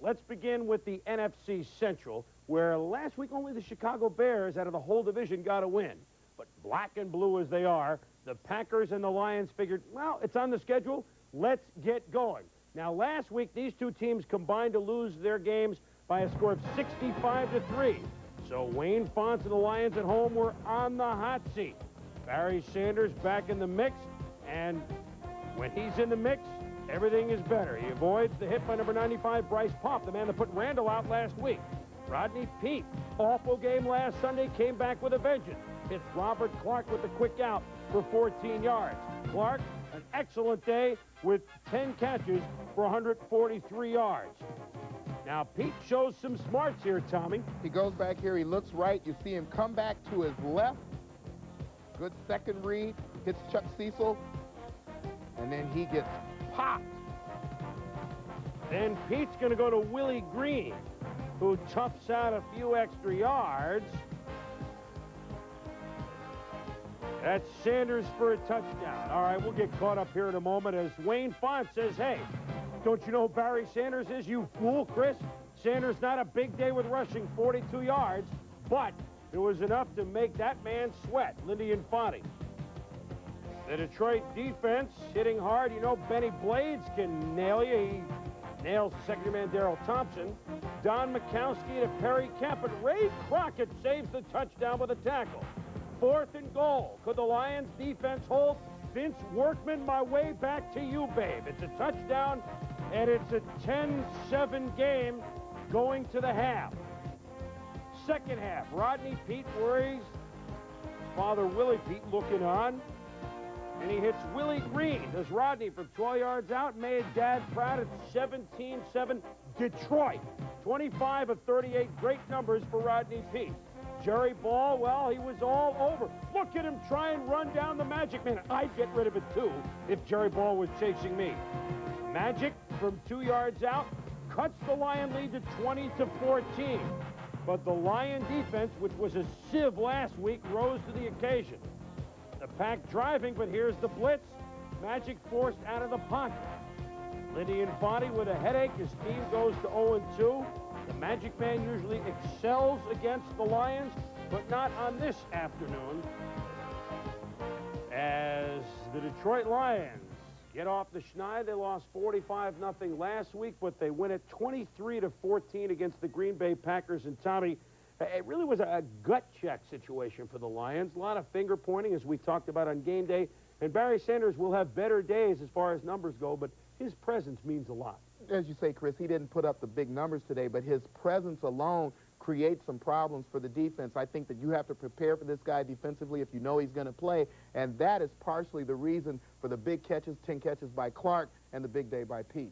Let's begin with the NFC Central, where last week only the Chicago Bears out of the whole division got a win. But black and blue as they are, the Packers and the Lions figured, well, it's on the schedule. Let's get going. Now, last week, these two teams combined to lose their games by a score of 65-3. So Wayne Fontes and the Lions at home were on the hot seat. Barry Sanders back in the mix, and when he's in the mix, everything is better. He avoids the hit by number 95, Bryce Popp, the man that put Randall out last week. Rodney Peete, awful game last Sunday, came back with a vengeance. Hits Robert Clark with a quick out for 14 yards. Clark, an excellent day with 10 catches for 143 yards. Now, Peete shows some smarts here, Tommy. He goes back here, he looks right. You see him come back to his left. Good second read, hits Chuck Cecil, and then he gets popped. Then Pete's going to go to Willie Green, who toughs out a few extra yards. That's Sanders for a touchdown. All right, we'll get caught up here in a moment as Wayne Fontes says, hey, don't you know who Barry Sanders is, you fool, Chris? Sanders not a big day with rushing 42 yards, but it was enough to make that man sweat, Lindy Infante. The Detroit defense hitting hard. You know Benny Blades can nail you. He nails the second man, Darrell Thompson. Don Majkowski to Perry Kemp, and Ray Crockett saves the touchdown with a tackle. 4th and goal. Could the Lions defense hold? Vince Workman, my way back to you, babe. It's a touchdown, and it's a 10-7 game going to the half. Second half, Rodney Peete worries. Father Willie Peete looking on. And he hits Willie Green. Does Rodney from 12 yards out. Made Dad proud at 17-7. Detroit, 25 of 38. Great numbers for Rodney Peete. Jerry Ball, well, he was all over. Look at him try and run down the Magic Man. I'd get rid of it, too, if Jerry Ball was chasing me. Magic from 2 yards out cuts the Lion lead to 20-14. But the Lion defense, which was a sieve last week, rose to the occasion. The Pack driving, but here's the blitz. Magic forced out of the pocket. Lindy Infante with a headache. His team goes to 0-2. The Magic Man usually excels against the Lions, but not on this afternoon. As the Detroit Lions get off the schneid, they lost 45-0 last week, but they win it 23-14 against the Green Bay Packers. And Tommy, it really was a gut check situation for the Lions. A lot of finger pointing, as we talked about on game day. And Barry Sanders will have better days as far as numbers go, but his presence means a lot. As you say, Chris, he didn't put up the big numbers today, but his presence alone creates some problems for the defense. I think that you have to prepare for this guy defensively if you know he's going to play, and that is partially the reason for the big catches, 10 catches by Clark, and the big day by Peete.